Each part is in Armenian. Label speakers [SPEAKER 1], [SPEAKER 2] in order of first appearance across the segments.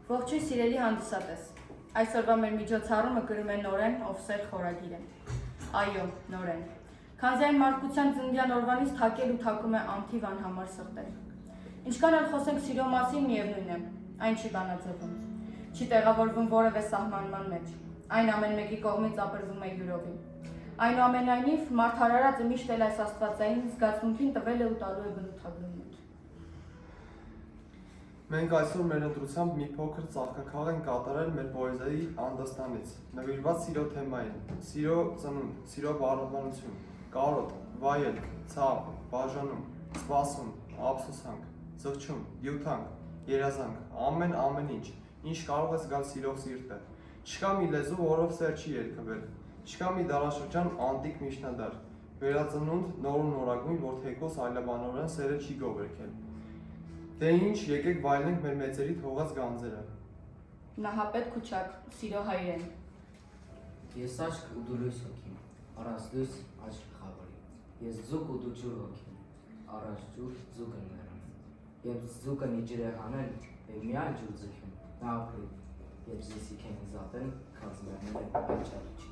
[SPEAKER 1] Ողջույն սիրելի հանդիսատես, այսօրվա մեր միջոցառումը կրում է նորեն Օվսեր խորագիրը։ Այո, նորեն, քանզի այն մարդկության ծննդյան օրվանից թակել ու թակում է անթիվ անհամար սրտեր։ Ինչքան էլ խոսենք սիրո մասին, միևնույն է, այն չի բանաձևում, չի տեղավորվում որևէ սահմանման մեջ, այն ամեն մեկի կողմից ապրվում է յուրովի։ Այնուամենայնիվ, մարդ հարարածը միշտ էլ այս աստվածային զգացմունքին տվել է ու տալու է բնութագրումներ։
[SPEAKER 2] Մենք այսօր մեր ընտրությամբ մի փոքր ծաղկաքաղ ենք կատարել մեր պոեզիայի անդաստանից, նվիրված սիրո թեմային, սիրո ծնունդ, սիրո բառաբանություն, կարոտ, վայելք, ցավ, բաժանում, սպասում, ափսոսանք, զղջում, դյութանք, երազանք, ամեն ինչ, ինչ կարող է զգալ սիրող սիրտը։ Չկա մի լեզու, որով սեր չի երգվել, չկա մի դարաշրջան անտիկ միջնադար, վերածնունդ, նոր ու նորագույն, որ թեկոս այլաբանորեն սերը չի գովերքել։ Դե ինչ, եկեք վայելենք մեր մեծերի թողած գանձերը։
[SPEAKER 1] Նահապետ Քուչակ, սիրո հայրեն։
[SPEAKER 3] Ես աչք ու դու լույս հոգիմ, առանց լույս աչք խավարի։ Ես ձուկ ու դու ջուր հոգիմ, առանց ջուր ձուկը ներան։ Եվ ձուկը իջրե հանեն, և միայն ջուր ձգեմ, նա ապրի, և զիսիք են զատեն, կազմերները այն չարիչի։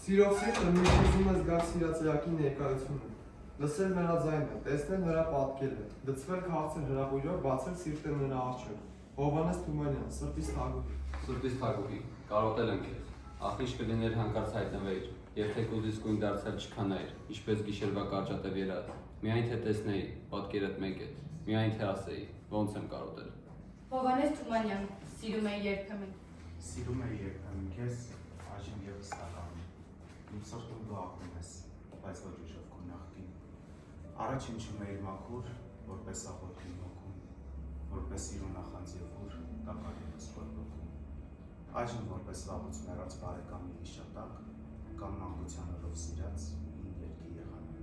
[SPEAKER 2] Սիրող սիրտը միշտ ուզում է զգալ սիրածյակի ներկայությունը, լսել նրա ձայնը, տեսնել նրա պատկերը, լցվել քաղցր հրավիրով, բացել սիրտը նրա առջև։ Հովհաննես Թումանյան, սրտից թագուհի։
[SPEAKER 4] Սրտից թագուհի, կարոտել եմ քեզ, ախ ինչ կլիներ հանկարծ հայտնվեիր, և թեկուզ իսկույն դարձել չքանայիր, ինչպես գիշերվա կարճատև երազ, միայն թե տեսնեի, պատկերդ մեկ է, միայն թե ասեի, ոնց եմ կարոտել։
[SPEAKER 1] Հովհաննես Թումանյան, սիրում էի երբեմն։
[SPEAKER 5] Սիրում էի երբեմն քեզ, այժմ ևս տականում։ Իմ սրտում դու ապրում ես, բայց ոչ ուժով քո նախկին։ Առաջ հնչում էիր մաքուր, որպես աղոթքի հոգում, որպես սիրո նախանձևուր, տակարիպես խորբոքում։ Այժմ որպես վաղուց մեռած բարեկամի հիշատակ, կամ մանկության օրով սիրած իմ երկի եղանակ։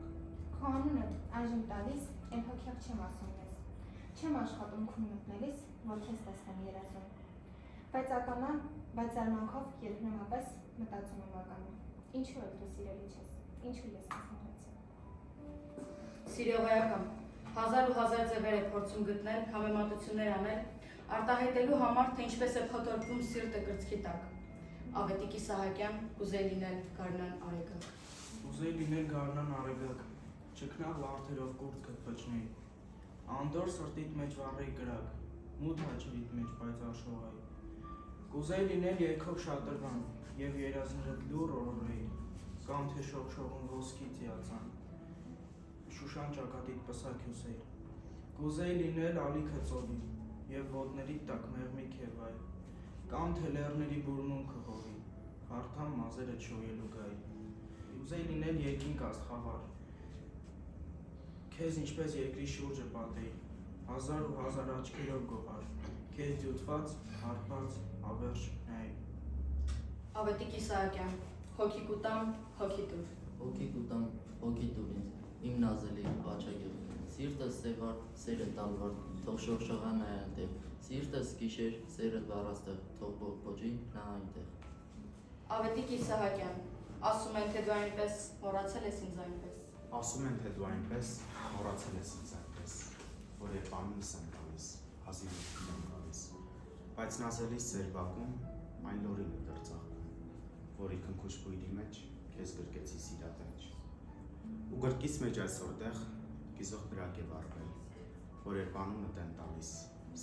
[SPEAKER 6] Քո անունը այժմ տալիս, էլ հոգյակ չեմ ասում ես։ Չեմ աշխատում քուն մտնելիս, որ քեզ տեսնեմ երազում։ Բայց ականա, բայց զարմանքով երբեմնապես մտածում եմ ականում։ Ինչու եք դու սիրելի չես, ինչու ես հասնեցի։
[SPEAKER 1] Սիրողայական, հազար ու հազար ձևեր է փորձում գտնել, համեմատություններ անել, արտահայտելու համար, թե ինչպես է փոթորկվում սիրտը կրծքի տակ։ Ավետիք Իսահակյան, կուզեի լինել գարնան արեգակ։
[SPEAKER 7] Կուզեի լինել գարնան արեգակ, չքնաղ վարդերով կուրտ կտպճնեի, անդոր սրտիդ մեջ վառեի կրակ, մութ հաչերիդ մեջ պայծառ շողայի։ Կուզեի լինել երգող շատրվան, և երազներդ լուռ օրորեի, կամ թե շողշողուն ոսկի ծիածան, շուշան ճակատիդ պսակյուսեի։ Կուզեի լինել ալիքը ծովի, և ոտներիդ տակ մեղմիկ և այլ, կամ թե լեռների բուրմունքը հողի, հարթամ մազերը չոյելու գայի։ Կուզեի լինել երկինք աստղավար, քեզ ինչպես երկրի շուրջը պատեի, հազար ու հազար աչքերով գոհար, քեզ դյութված, հարբած, ավերջ նայի։
[SPEAKER 1] Ավետիք Իսահակյան, հոգի կուտամ, հոգի տուր։
[SPEAKER 8] Հոգի կուտամ, հոգի տուր ինձ, իմ նազելի բաճագյուղ, սիրտս սևար, սերը տալվար, թող շողշողա նա այնտեղ, սիրտս գիշեր, սերը վառաստեղ, թող բողբոջի նա այնտեղ։
[SPEAKER 1] Ավետիք Իսահակյան, ասում են, թե դու այնպես մոռացել ես ինձ այնպես։
[SPEAKER 5] Ասում են, թե դու այնպես մոռացել ես ինձ այնպես, որ երբ անունս եմ գալիս, հազիվ եմ գալիս, բայց նազելիս ձեր բակում այն լորին է դրծաղում, որի քնքուշ բույրի մեջ քեզ գրկեցի սիրատենչ։ Ու գրկիս մեջ այսօրտեղ կիզող գրակ է վառվել, որ երբ անունդ եմ տալիս,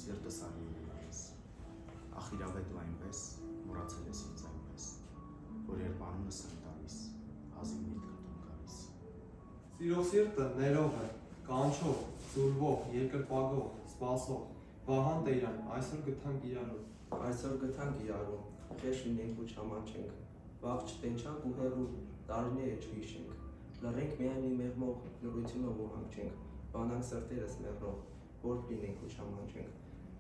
[SPEAKER 5] սիրտս արյուն է լալիս։ Ախ իրավ է դու այնպես մոռացել ես ինձ այնպես, որ երբ անունս եմ տալիս, հազիվ միտքդ եմ գալիս։
[SPEAKER 2] Սիրող սիրտը ներող է, կանչող, զուրվող, երկրպագող, սպասող, Վահան Տերյան, այսօր գտանք իրարով։
[SPEAKER 9] Այսօր գտանք իրարով, խեշ լինենք ու չամանչենք, վաղ չտենչանք ու հեռու, տարիներ է չհիշենք, լռենք միայն մի մեղմող, լռությունով ու հանգչենք, բանանք սրտերս մեղրող, որբ լինենք ու չամանչենք,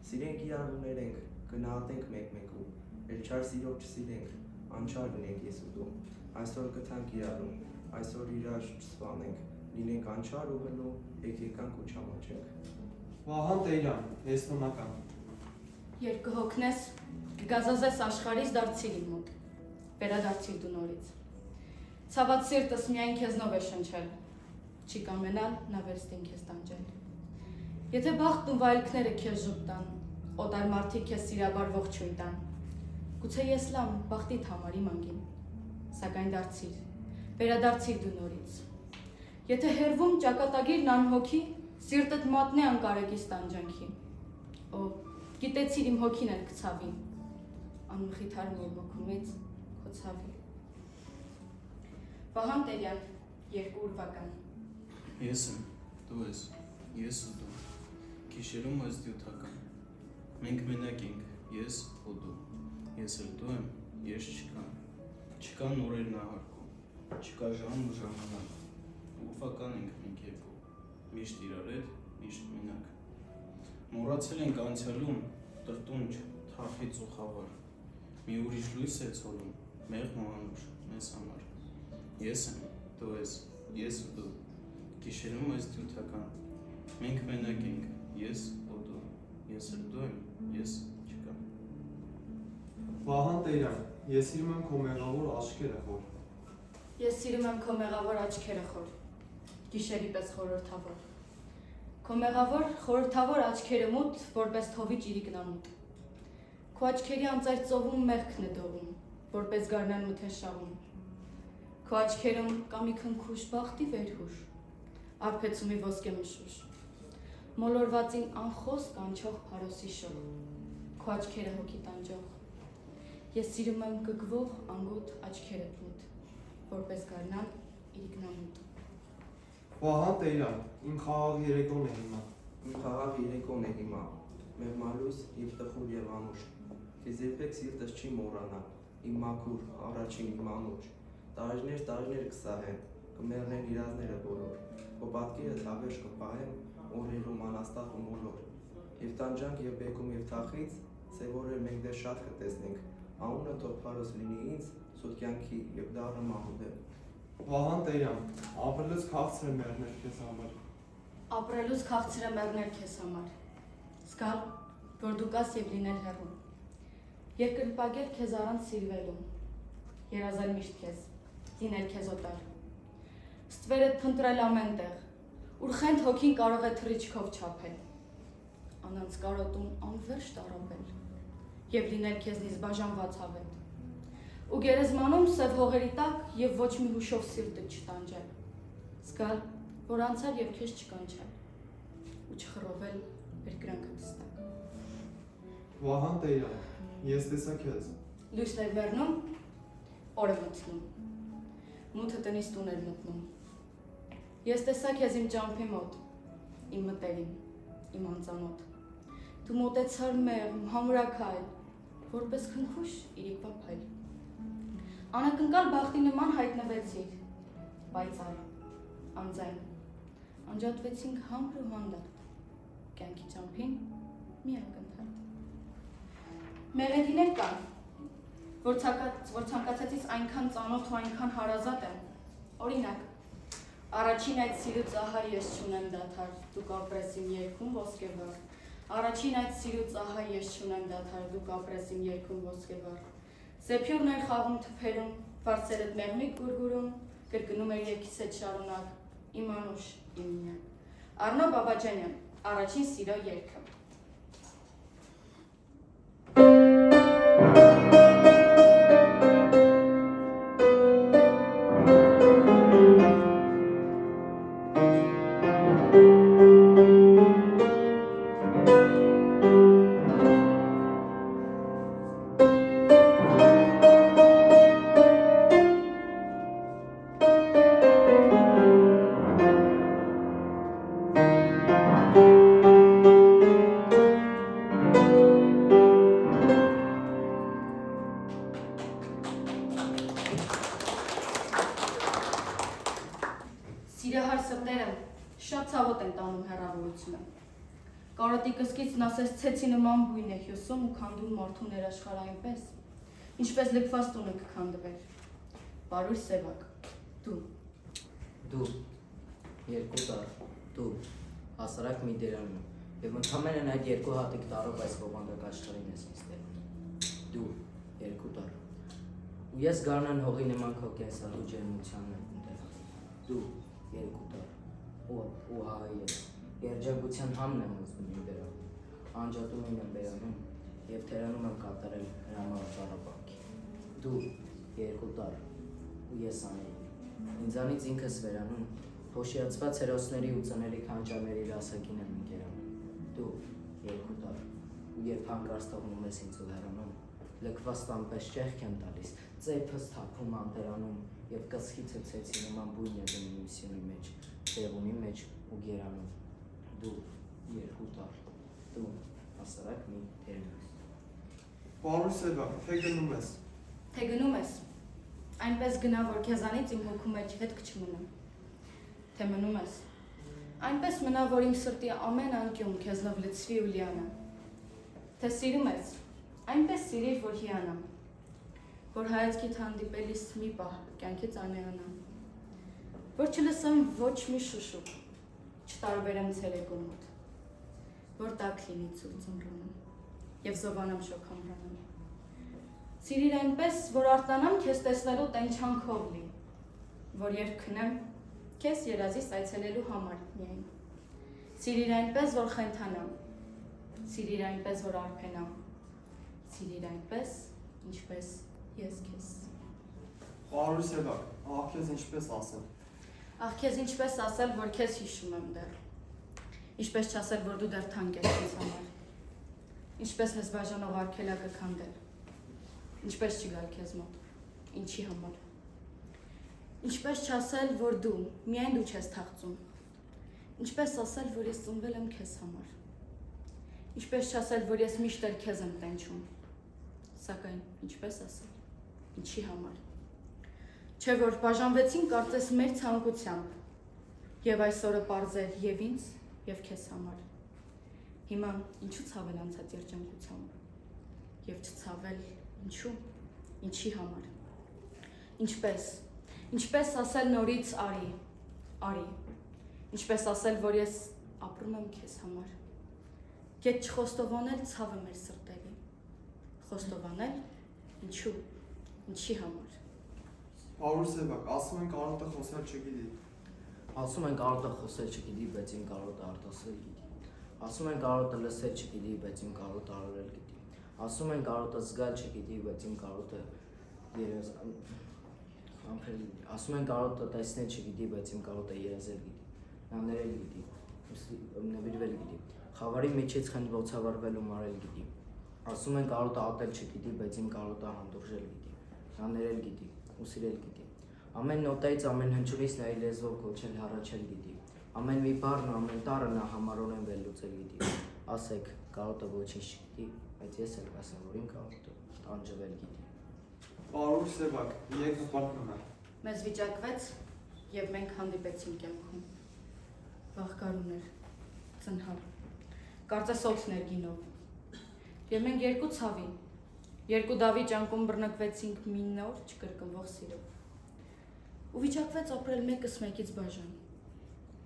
[SPEAKER 9] սիրենք իրար ու ներենք, գնահատենք մեկ-մեկու, էլ չար սիրով չսիրենք, անչար լինենք ես ու դու, այսօր գտանք իրարում, այսօր իրար չսպանենք, լինենք անչար ու հլու, եկանք ու չամանչենք։
[SPEAKER 2] Վահան Տերյան, հեստնական։
[SPEAKER 1] Երբ կհոգնես, կգազազես աշխարհից դարձիր իմ մոտ, վերադարձիր դու նորից։ Ցաված սիրտս միայն քեզնով է շնչել, չի կամենալ նա վերստին քեզ տանջել։ Եթե բախտն ու վայելքները քեզ ժպտան, օտար մարդիկ քեզ սիրաբար ողջույն տան։ Գուցե ես լամ բախտիդ համար իմ անգին, սակայն դարձիր, վերադարձիր դու նորից։ Եթե հերվում ճակատագիրն անհոգի, սիրտդ մատնե անկարեկիս տանջանքի։ Օ, գիտեցիր իմ հոգին էլ կցավի, անմխիթար մորմոքումից քո ցավի։ Վահան Տերյան, 2 ուրվական։
[SPEAKER 7] Ես եմ, դու ես, ես ու դու, գիշերում այս դյութական, մենք մենակ ենք, ես ու դու, ես էլ դու եմ, ես չկան օրեր նահարկում, չկա ժամ ու ժամանակ, ուրվական ենք մենք երկու, միշտ իրար հետ, միշտ մենակ, մոռացել ենք անցյալում, տրտունջ, թախից ու խավար, մի ուրիշ լույս է ցոլում, մեղմ ու անուշ, մեզ համար, ես եմ, դու ես ու դու, գիշերում այս դյութական, մենք մենակ ենք, ես ու դու, ես էլ դու եմ, ես չկամ։
[SPEAKER 2] Վահան Տերյան, ես սիրում եմ քո մեղավոր աչքերը խոր։
[SPEAKER 1] Ես սիրում եմ քո մեղավոր աչքերը խոր, գիշերի պես խորհրդավոր։ Քո մեղավոր խորհրդավոր աչքերը մութ, որպես թովի ճիրիկնամուտ։ Քո աչքերի անծայր ծովում մեղքն է դողում, որպես գարնան մթեշաղում։ Քո աչքերում կա մի քնքուշ բախտի վերհուշ, արփեցումի ոսկե մշուշ, մոլորվածին անխոս կանչող փարոսի շող, քո աչքերը հոգի տանջող։ Ես սիրում եմ գգվող անգոտ աչքերդ մութ, որպես գարնան իրիկնամուտ։
[SPEAKER 2] Վահան Տերյան, իմ խաղաղ երեկոն է հիմա։
[SPEAKER 9] Իմ խաղաղ երեկոն է հիմա, մեղմալույս և տխուր և անուշ, քեզ երբեք սիրտս չի մոռանա, իմ մաքուր, առաջին իմ անուշ, տարիներ կսահեն, կմեռնեն իրազները բոլոր, քո պատկերը թավեշ կպահեմ, օրերում անաստախ ու մոլոր, և տանջանք և բեկում և թախից, սև օրեր մենք դեռ շատ կտեսնենք, անունը թող փարոս լինի ինձ, սուտ կյանքի և դառը մահու դեմ։
[SPEAKER 2] Վահան Տերյան, ապրելուց քաղցր է մեռնել քեզ համար։
[SPEAKER 1] Ապրելուց քաղցր է մեռնել քեզ համար։ Զգալ, որ դու կաս և լինել հեռու։ Երկրպագել քեզ առանց սիրվելու։ Երազել միշտ քեզ, լինել քեզ օտար։ Ստվերդ փնտրել ամեն տեղ, ուր խենթ հոգին կարող է թռիչքով չափել։ Անանց կարոտում անվերջ տարապել և լինել քեզնից բաժանված հավետ։ Ու գերեզմանում սև հողերի տակ և ոչ մի հուշով սիրտը չտանջել։ Զգալ, որ անցար և քեզ չկանչել, ու չխռովել բերկրանքդ ստակ։
[SPEAKER 2] Վահան Տերյան, ես տեսա քեզ։
[SPEAKER 1] Լույսն էր մեռնում, օրը մթնում, մութը տնից տուն էր մտնում։ Ես տեսա քեզ իմ ճամփի մոտ, իմ մտերին, իմ անծանոթ։ Դու մոտեցար մեղմ, համրաքայլ, որպես քնքուշ իրիկվա փայլ։ Անակնկալ բախտի նման հայտնվեցիր, պայծառ, անձայն, անջատվեցինք համր ու հանդարտ, կյանքի ճամփին մի ակնթարթ։ Մեղեդիներ կան, որ ցանկացածից այնքան ծանոթ ու այնքան հարազատ եմ, օրինակ, առաջին այդ սիրուց ահա ես չունեմ դադար, դու կապրես իմ երգում ոսկեվար, առաջին այդ սիրուց ահա ես չունեմ դադար, դու կապրես իմ երգում ոսկեվար, Սեփյուրն էր խաղում թփերում, վարձերդ մեղմիկ գուրգուրում, կրկնում էր երգիս հետ շարունակ, իմ անուշ, իմ միակ։ Արնո Բաբաջանյան, առաջին սիրո երգը։ Սիրահար սրտերը շատ ցավոտ են տանում հեռավորությունը։ Կարոտի կսկիցն ասես ցեցի նման բույն է հյուսում ու քանդում մարդու ներաշխարհ այնպես, ինչպես լքված տունը կքանդվեր։ Բարույր սևակ, դու։
[SPEAKER 3] Դու, երկու տար, դու, հասարակ մի դերանում, և ընդհանրեն այդ երկու հատիկ տարով այս ողանդակ աշխարհին ես նստել։ Դու, երկու տար, ու ես գարնան հողի նման քո կենսալու ջերմությանն եմ ընդեղ։ Դու, երկու տար, ու հա ես, երջանկության համն եմ ուզում իմ վերա, անջատում եմ բերանում և թերանում եմ կատարել հրամանը ծառաբանքի։ Դու 2 տար ու ես անեի։ Ինձանից ինքս վերանում, փոշիացված հերոսների ու ծների քանջարների ռասակին եմ ընկերանում։ Դու 2 տար ու երբ հանկարծ թողնում ես ինձ ու հեռանում, լքված տանպես ճեղք եմ տալիս, ծեփս թափում ամպերանում և կսխիցը ցեցի նման բույն է դնում իմ սյունի մեջ, տեղումի մեջ ու գերանում։ Դու 2 տար, դու հասարակ մի թերմ ես։
[SPEAKER 2] Պարուս Սևակ, թե գնում ես։
[SPEAKER 1] Թե գնում ես, այնպես գնա, որ քեզանից իմ հոգու մեջ հետք չմնա։ Թե մնում ես, այնպես մնա, որ իմ սրտի ամեն անկյուն քեզնով լցվի ու լիանա։ Թե սիրում ես, այնպես սիրիր, որ հիանամ, որ հայացքիդ հանդիպելիս մի պահ կյանքից անեղանամ, որ չլսեմ ոչ մի շշուկ, չտարբերեմ ցերեկու մոտ, որ տաք լինի ցուրտ ձմռանում և զովանամ շոգ ամռանում։ Սիրիր այնպես, որ արտանամ քեզ տեսնելու տենչանքով լի, որ երբ քնեմ, քեզ երազիս այցելելու համար միայն։ Սիրիր այնպես, որ խենթանամ, սիրիր այնպես, որ արփենամ, սիրիր այնպես, ինչպես ես քեզ։
[SPEAKER 2] Պարուս Սևակ, ահ քեզ ինչպես ասեմ։
[SPEAKER 1] Ահ քեզ ինչպես ասել, որ քեզ հիշում եմ դեռ։ Ինչպես չասել, որ դու դեռ թանկ ես ինձ համար։ Ինչպես հզբաժանող արգելակը քանդել։ Ինչպես չգալ քեզ մոտ, ինչի համար։ Ինչպես չասել, որ դու, միայն դու չես թաղծում։ Ինչպես ասել, որ ես ծնվել եմ քեզ համար։ Ինչպես չասել, որ ես միշտ էլ քեզ եմ տենչում։ Սակայն ինչպես ասել, ինչի համար։ Չէ որ բաժանվեցին կարծես մեր ցանկությամբ, և այսօրը պարզել և ինձ, և քեզ համար։ Հիմա ինչու ցավել անցած երջանկությամբ, և չցավել ինչու, ինչի համար։ Ինչպես ասել նորից արի, արի, ինչպես ասել, որ ես ապրում եմ քեզ համար։ Ետ չխոստովանել ցավը մեր սրտերի, խոստովանել ինչու, ինչի համար։
[SPEAKER 2] Պարուս Սևակ, ասում են կարոտը խոսել չգիտի։
[SPEAKER 3] Ասում են կարոտը խոսել չգիտի, բայց իմ կարոտը արտասել գիտի։ Ասում են կարոտը լսել չգիտի, բայց իմ կարոտը արարել գիտի։ Ասում են կարոտը զգալ չգիտի, բայց իմ կարոտը Ասում են կարոտը տեսնել չգիտի, բայց իմ կարոտը երազել գիտի։ Նա ներել գիտի, նվիրվել գիտի։ Խավարի միջից խնդվոցավարվել ու մարել գիտի։ Ասում են կարոտը ատել չգիտի, բայց իմ կարոտը հանդուրժել գիտի։ Նա ներել գիտի ու սիրել գիտի։ Ամեն նոտայից, ամեն հնչյունից նա իր լեզվով կոչել հառաչել գիտի։ Ամեն մի բառն ու ամեն տառը նա համառորեն վերլուծել գիտի։ Ասեք, կարոտը ոչինչ չգիտի, բայց ես էլ կասեմ, որ իմ կարոտը տանջվել գիտի։
[SPEAKER 2] Պարուս Սևակ, միեք հպարտնում եմ։
[SPEAKER 1] Մեզ վիճակվեց և մենք հանդիպեցին կյանքում։ Վախկարուներ, ծնհար, կարծես օգներ գինով։ Եվ մենք երկու ցավի, երկու դավի ճանկում բռնկվեցինք մի նոր չկրկնվող սիրով։ Ու վիճակվեց ապրել մեկս մեկից բաժան,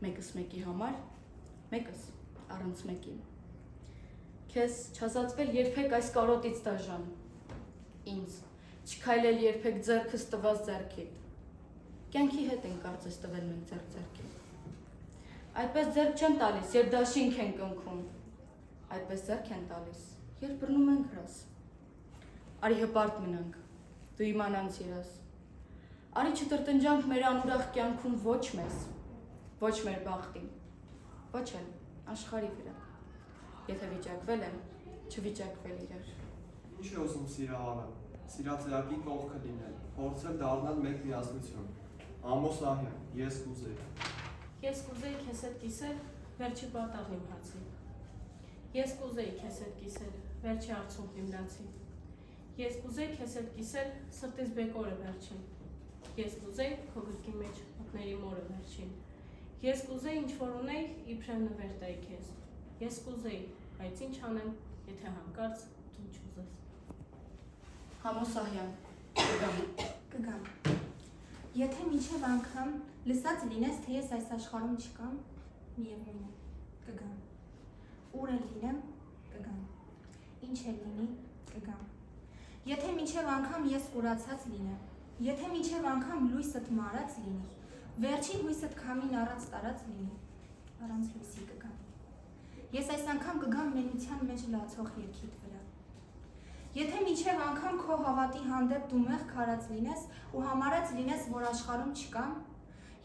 [SPEAKER 1] մեկս մեկի համար, մեկս առանց մեկի։ Քեզ չազատվել երբեք այս կարոտից դաժան, ինձ չքայլել երբեք ձեռքս տված ձեռքիդ, կյանքի հետ են կարծես տվել մենք ձեռք-ձեռքիդ։ Այդպես ձեռք չեն տալիս, երբ դաշինք են կնքում, այդպես ձեռք են տալիս, երբ բռնում ենք հրաս։ Արի հպարտ մնանք, դու իմանանց երաս։ Արի չտրտնջանք մեր անուրախ կյանքում ոչ մեզ, ոչ մեր բախտին, ոչ էլ աշխարհի վրա։ Եթե վիճակվել եմ, չվիճակվել իրար։
[SPEAKER 2] Ինչ է ուզում սիրահարը, սիրածերակի կողքը լինել, փորձել դառնալ մեկ միասնություն։ Ամոս Ահյան, ես կուզեի։
[SPEAKER 10] Ես կուզեի քեզ հետ կիսել վերջի պատաղն իմ հացի։ Ես կուզեի քեզ հետ կիսել վերջի արցունքն իմ լացի։ Ես կուզեի քեզ հետ կիսել սրտից բեկորը վերջին։ Ես կուզեի քո գրկի մեջ մտների մորը վերջին։ Ես կուզեի ինչ-որ ունեի իբրև նվեր տայի քեզ։ Ես կուզեի, բայց ինչ անեմ, եթե հանկարծ դու չուզես։
[SPEAKER 1] Ամոս Ահյան,
[SPEAKER 6] Կգամ։ Եթե մինչև անգամ լսած լինես, թե ես այս աշխարհում չկամ, միևնույն է, կգամ։ Ուր էլ լինեմ, կգամ։ Ինչ էլ լինի, կգամ։ Եթե մինչև անգամ ես կուրացած լինեմ, եթե մինչև անգամ լույսդ մարած լինի, վերջին հույսդ քամին առած տարած լինի, առանց լույսի կգամ։ ես այս անգամ կգամ մենության մեջ լացող երգիդ վրա։ Եթե միջև անգամ քո հավատի հանդեպ դու մեղք արած լինես ու համարած լինես, որ աշխարհում չկամ,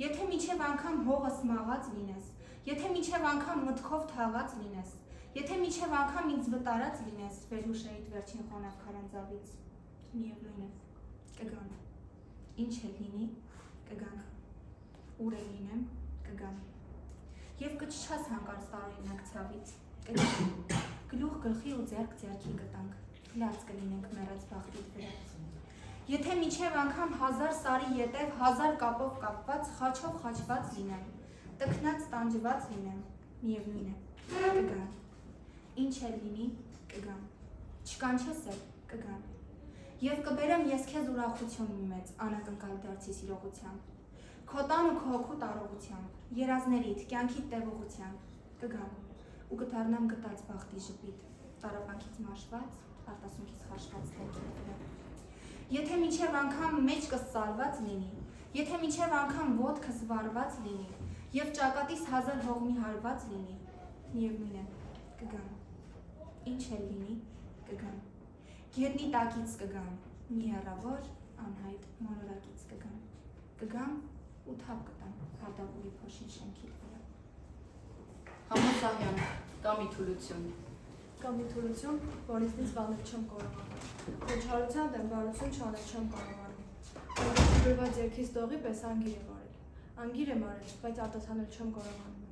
[SPEAKER 6] եթե միջև անգամ հողս մաղած լինես, եթե միջև անգամ մտքով թաղած լինես, եթե միջև անգամ ինձ վտարած լինես Վերհուշայիդ վերջին խոնավ քարանձավից, միևնույն է, կգամ։ Ինչ էլ լինի, կգանք։ Ուր էլ լինեմ, կգամ։ Եվ կչչաս հանկարծ տարօրինակ ցավից, կգամ։ Գլուխ գլխի ու ձեռք ձեռքի կտանք, լաց կլինենք մեռած բախտիդ վրա։ Եթե միջև անգամ 1000 սարի ետև 1000 կապով կապված, խաչով խաչված լինեմ, տքնած տանջված լինեմ, միևնույն է, կգամ։ Ինչ էլ լինի, կգամ։ Չկանչես էլ, կգամ։ Եվ կբերեմ ես քեզ ուրախություն մի մեծ, անակնկալ դարձի սիրողությամբ, քո տան ու քո հոգու տարողությամբ, երազներիդ, կյանքիդ տևողությամբ, կգամ ու կդառնամ գտած բախտի ժպիտ, տառապանքից մաշված, արտասունքից խաշված դեպքի վրա։ Եթե միջև անգամ մեջքս սալված լինի, եթե միջև անգամ ոտքս վառված լինի, եւ ճակատիս 1000 հողմի հարված լինի, միևնույն է, կգամ։ Ինչ էլ լինի, կգամ։ Գետնի տակից կգամ, մի հեռավոր, անհայտ մոլորակից կգամ։ Կգամ ու թափ կտամ հարտավուրի փոշին շենքիդ վրա։
[SPEAKER 1] Համասահյան, կամի թուլություն։
[SPEAKER 11] Կամի թուլություն, որից ինձ բանել չեմ կարողանում։ Ոչարության դեմ բարություն չանել չեմ կարողանում։ Որպես գրված երգից տողի պես անգիր եմ արել։ Անգիր եմ արել, բայց արտասանել չեմ կարողանում։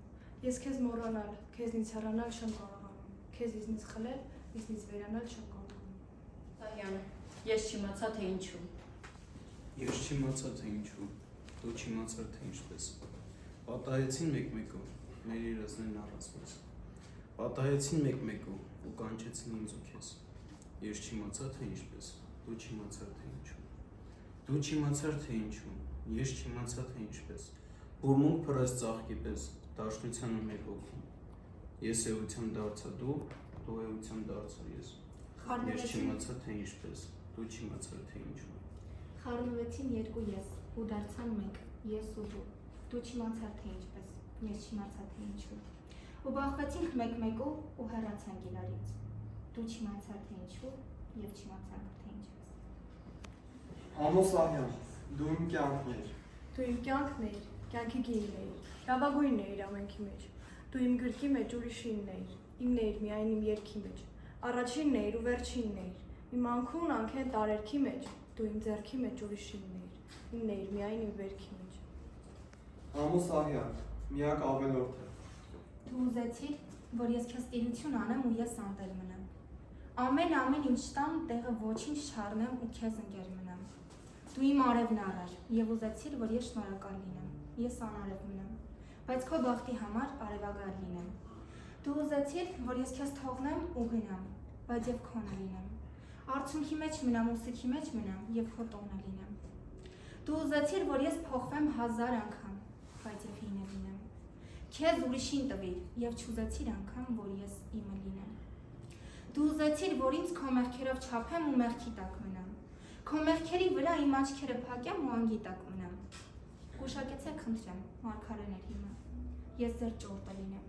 [SPEAKER 11] Ես քեզ մոռանալ, քեզնից հեռանալ չեմ կարողանում։ Քեզ իզնից խլել, իզնից վերանալ չեմ կարողանում։
[SPEAKER 1] Սահյան, ես չիմացա թե ինչու։
[SPEAKER 7] Ես չիմացա թե ինչու, դու չիմացար թե ինչպես։ Պատահեցին մեկ-մեկու, մեր երազներն առանցված։ Պատահեցին մեկ-մեկու ու կանչեցին ինձ ու քեզ։ Ես չիմացա թե ինչպես, դու չիմացար թե ինչու։ Դու չիմացար թե ինչու, ես չիմացա թե ինչպես։ Բուրմունք փռեց ծաղկի պես, դաշնությանը մեր հոգում։ Ես էության դարձա դու էության դարձա ես։ Ես չիմացա թե ինչպես, դու չիմացար թե ինչու։
[SPEAKER 6] Խառնվեցին երկու ես ու դարձան մեկ, ես ու դու։ Դու չիմացար թե ինչպես, ես չիմացա թե ինչու։ Ու բախվեցինք մեկ-մեկու ու հեռացանք իրարից։ Դու չիմացար թե ինչու եւ չիմացանք թե ինչպես։
[SPEAKER 2] Համոսահյան, դու իմ կյանքն ես։
[SPEAKER 11] Դու իմ կյանքն էիր, կյանքի գինն էիր, լավագույնն էիր ամենքի մեջ։ Դու իմ գրքի մեջ ուրիշինն էիր, իմն էիր միայն իմ երգի մեջ։ Առաջինն էիր ու վերջինն էիր, իմ անքուն անքեն տարերքի մեջ, դու իմ ձեռքի մեջ ուրիշինն էիր, իմն էիր միայն իմ վերքի մեջ։
[SPEAKER 2] Համոսահյան, միակ ավելորդ է։
[SPEAKER 6] Դու ուզեցիր, որ ես քեզ տիրություն անեմ ու ես անտեր մնամ։ Ամեն ինչ տան տեղը ոչինչ չառնեմ ու քեզ ընկեր մնամ։ Դու իմ արևն առար եւ ուզեցիր, որ ես շնորհակալ լինեմ։ Ես անարև մնամ, բայց քո բախտի համար արևագար լինեմ։ Դու ուզեցիր, որ ես քեզ թողնեմ ու գնամ, բայց եւ քոնը լինեմ։ Արցունքի մեջ մնամ, ուսիքի մեջ մնամ եւ քո տոնը լինեմ։ Դու ուզեցիր, որ ես փոխվեմ 1000 անգամ, բայց եւ հինը լինեմ։ Քեզ ուրիշին տվիր եւ չուզեցիր անգամ, որ ես իմը լինեմ։ Դու ուզեցիր, որ ինձ քո մեղքերով չափեմ ու մեղքի տակ մնամ։ Քո մեղքերի վրա իմ աչքերը փակեմ ու անգի տակ մնամ։ Գուշակեցեք, խնդրեմ, մարգարեներ հիմա։ Ես ձեր ճորտը լինեմ։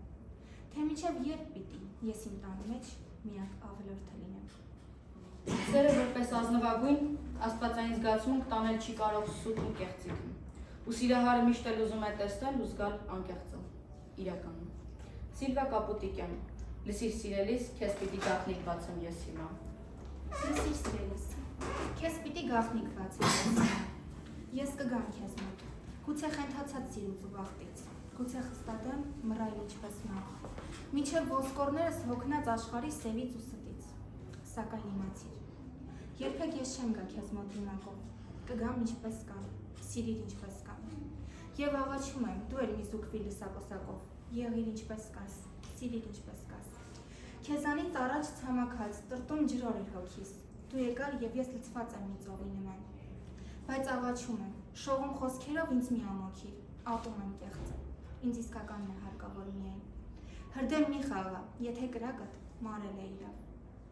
[SPEAKER 6] Թե մինչև երբ պիտի ես իմ տան մեջ միակ ավելորդը լինեմ։
[SPEAKER 1] Սերը որպես ազնվագույն, աստվածային զգացմունք տանել չի կարող սուտ ու կեղծիքն։ Ու սիրահարը միշտ էլ ուզում է տեսնել ու զգալ անկեղծը։ Իրականում։ Սիլվա Կապուտիկյան, լսիր սիրելիս, քեզ պիտի գաղտնիք բացեմ ես հիմա։
[SPEAKER 6] Լսիր սիրելիս, քեզ պիտի գաղտնիք բացեմ ես կգամ քեզ մոտ, գուցե խենթացած սիրուց ու բախտից, գուցե խստադեմ մռայլ ինչպես մահ, մինչև ոսկորներս հոգնած աշխարհի սևից ու ստից, սակայն իմացիր, երբեք ես չեմ գա քեզ մոտ դիմակով, կգամ ինչպես կամ, սիրիր ինչպես կամ, եւ աղաչում եմ, դու էլ մի զուգվի լսապոսակով, եղիր ինչպես կաս, սիրիր ինչպես կաս, քեզանից առաջ ցամաքած, տրտում ջրոր էր հոգիս, դու եկար եւ ես լցված եմ մի ծովի նման, բայց աղաչում եմ, շողում խոսքերով ինձ մի ամոքիր, ատում եմ կեղծը, ինձ իսկականն է հարկավոր միայն, հրդեմ մի խաղա, եթե կրակդ մարել է իրավ,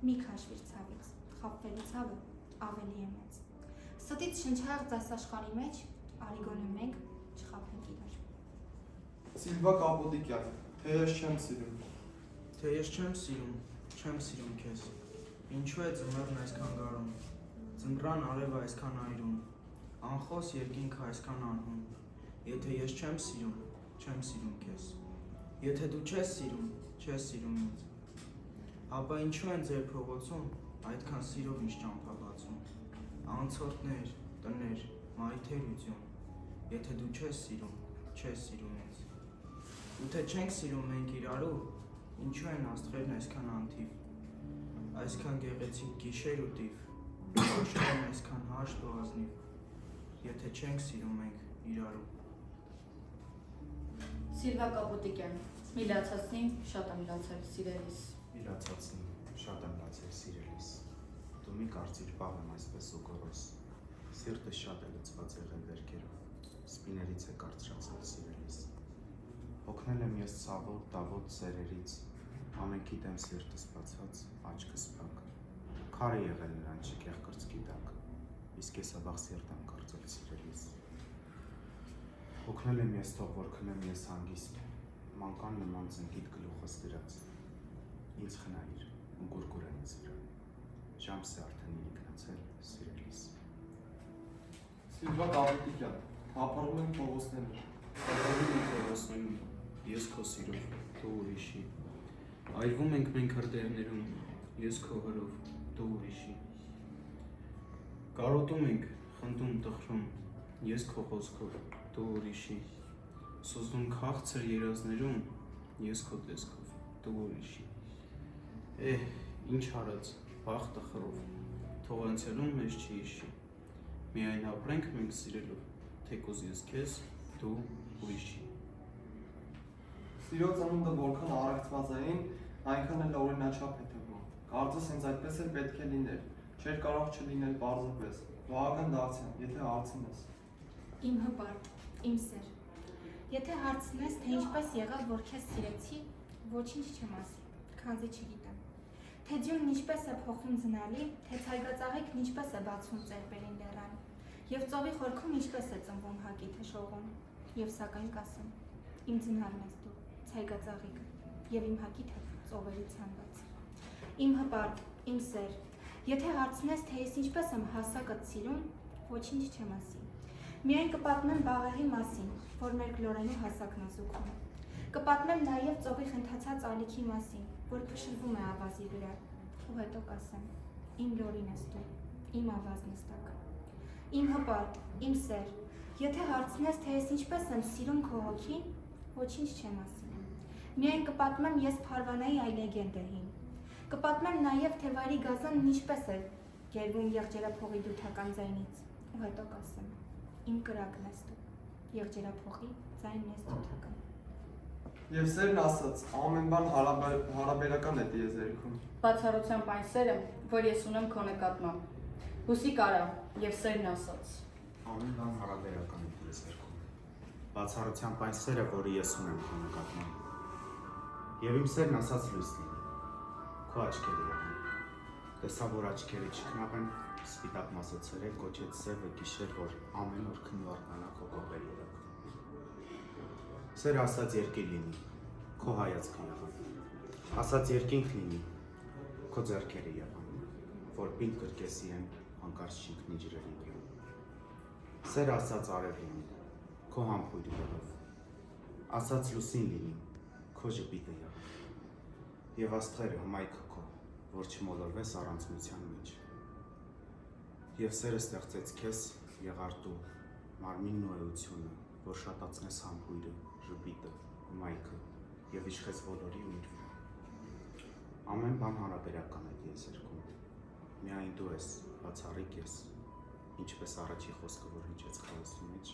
[SPEAKER 6] մի քաշվիր ցավից, խաբվելու ցավը ավելի է մեծ, ստից շնչահեղձ այս աշխարհի մեջ, արի գոնե մենք չխաբենք իրար։
[SPEAKER 2] Սիլվա Կապուտիկյան, թե ես չեմ սիրում։
[SPEAKER 7] Թե ես չեմ սիրում քեզ։ Ինչու է ձմեռն այսքան գարուն, ձմռան արևը այսքան այրում, անխոս երկինքը այսքան անհուն։ Եթե ես չեմ սիրում քեզ։ Եթե դու չես սիրում ինձ, ապա ինչու են ձեր փողոցում այդքան սիրով ինձ ճամփաբացում։ Անցորդներ, տներ, մայթեր ու ձյուն։ Եթե դու չես սիրում ինձ։ Ու թե չենք սիրում մենք իրարու, ինչու են աստղերն այսքան անթիվ, այսքան գեղեցիկ գիշեր ու տիվ, աշխարհն այսքան հաշտ ու ազնիվ։ Եթե չենք սիրում մենք իրարու։
[SPEAKER 1] Սիլվա Կապուտիկյան, մի լացացնի, շատ եմ լացել սիրելիս։
[SPEAKER 5] Իրացածին շատ եմ լացել սիրելիս։ Դու մի կարծիր պահ եմ այսպես ու գորոս։ Սիրտը շատ է լցված եղել վերքերով, սպիներից է կարծրացել սիրելիս։ Հոգնել եմ ես ցավոտ, տավոտ սերերից, ամենքի դեմ սիրտս բացած, աչքս փակ։ Քար է եղել նրան չկեղ կրծքի տակ, իսկ ես ավաղ սիրտ եմ կարծել սիրելիս։ Հոգնել եմ ես թող, որ քնեմ ես հանգիստ, մանկան նման ծնկիտ գլուխս դրած, ինձ խնայիր ու գուրգուր եմ ինձ վրա, ժամս է արդեն իրիկնացել սիրելիս։
[SPEAKER 2] Սիլվա Կապուտիկյան, թափառում են փողոցները։
[SPEAKER 7] Ես քո սիրով, դու ուրիշի։ Այրվում ենք մենք հրդեհներում, ես քո հրով, դու ուրիշի։ Կարոտում ենք, խնդում, տխրում, ես քո խոսքով, դու ուրիշի։ Սուզվում քաղցր երազներում, ես քո տեսքով, դու ուրիշի։ Ինչ արած, վաղ տխրով, թող անցյալում մեզ չի իշի։ Միայն ապրենք մենք սիրելով, թեկուզ ես քեզ, դու ուրիշի։
[SPEAKER 2] Սիրո ծնունդը որքան առեղծվածային, այնքան էլ օրինաչափ է թվում։ Կարծես հենց այդպես էլ պետք է լիներ, չէր կարող չլինել պարզապես։ Վահագն Դավթյան, եթե հարցնես։
[SPEAKER 6] Իմ հպարտ, իմ սեր։ Եթե հարցնես, թե ինչպես եղավ, որ քեզ սիրեցի, ոչինչ չեմ ասի, քանզի չգիտեմ։ Թե ձյունն ինչպես է փոխվում ձնալի, թե ցայգածաղիկն ինչպես է բացվում ծերբերին լեռան, եւ ծովի խորքում ինչպես է ծնվում հակի թշողում, եւ սակայն կասեմ, իմ ձնարն ես դու, ցայգածաղիկը, եւ իմ հակի ծովերի ցանված։ Իմ հպարտ, իմ սեր, եթե հարցնես, թե ես ինչպես եմ հասակդ սիրում, ոչինչ չեմ ասի։ Միայն կպատմեմ բաղերի մասին, որ մեր կլորենու հասակն է զուգում։ Կպատմեմ նաև ծովի խնդացած ալիքի մասին, որ փշրվում է ավազի վրա, ու հետո կասեմ. իմ լորին ես դու, իմ ավազն ես տակ։ Իմ հպարտ, իմ սեր, եթե հարցնես, թե ես ինչպես եմ սիրում քո հոգին, ոչինչ չեմ ասի։ Միայն կպատմեմ ես Փարվանայի այ լեգենդերին։ Կպատմեմ նաև, թե վարի գազանն ինչպես է գերվում եղջերափողի դութական ձայնից, ու հետո կասեմ. իմ կրակն ես դու, եղջերափողի ձայնն ես դութական։
[SPEAKER 2] Եվ սերն ասաց, ամեն բան հարաբերական է տիեզերքում։
[SPEAKER 1] Բացառությամբ այն սերը, որ ես ունեմ քո նկատմամբ։ Հուսի կարա, եւ սերն ասաց.
[SPEAKER 5] Ամեն բան հարաբերական է տիեզերքում։ Բացառությամբ այն սերը, որը ես ունեմ քո նկատմամբ։ Եվ իմ սերն ասաց լույս լինի, քո աչքերը եղան։ Տեսա, որ աչքերը չքնաղ են, սպիտակ մասը ցերեկ կոչեց սևը գիշեր, որ ամեն օր քնու արթնանա քո կողերի վրա։ Սերը ասաց երկիր լինի, քո հայացքը եղան։ Ասաց երկինք լինի, քո ձեռքերը եղան, որ պինդ կրկեսի են հանկարծ շինքնի ջրերի վրա։ Սերը ասաց արև լինի, քո համբույրը եղավ։ Ասաց լուսին լինի, քո ժպիտը եղավ։ Եվ աստղերը հմայքը քո, որ չմոլորվես առանցնության մեջ։ Եվ սերը ստեղծեց քեզ եղարտու, մարմինն ու էությունը, որ շատացնես համբույրը, ժպիտը, հմայքը եւ իշխես բոլորի ու իր վրա։ Ամեն բան հարաբերական է տիեզերքում։ Միայն դու ես, բացառիկ ես, ինչպես առաջի խոսքը, որ հնչեց խաղացի մեջ,